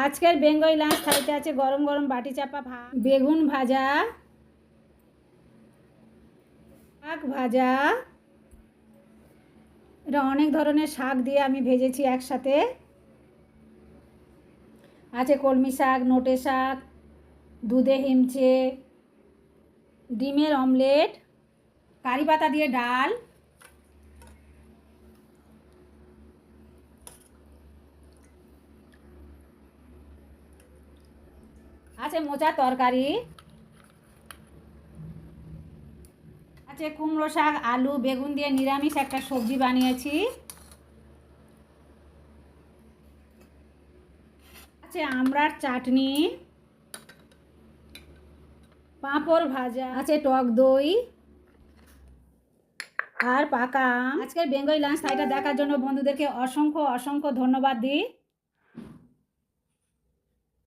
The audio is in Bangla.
আজকের বেঙ্গলি লাঞ্চ থাইতে আছে গরম গরম বাটি চাপা ভাত, বেগুন ভাজা, শাক ভাজা। এটা অনেক ধরনের শাক দিয়ে আমি ভেজেছি একসাথে। আছে কলমি শাক, নোটে শাক, দুধে হিমচে, ডিমের অমলেট, কারি পাতা দিয়ে ডাল, আছে মোচার তরকারি, আছে কুমড়ো শাক, আলু, বেগুন দিয়ে নিরামিষ একটা সবজি বানিয়েছি। আছে আমড়ার চাটনি, পাঁপড় ভাজা, আছে টক দই আর পাকা আম। আজকের বেঙ্গলি লাঞ্চ থাইটা দেখার জন্য বন্ধুদেরকে অসংখ্য অসংখ্য ধন্যবাদ দিই।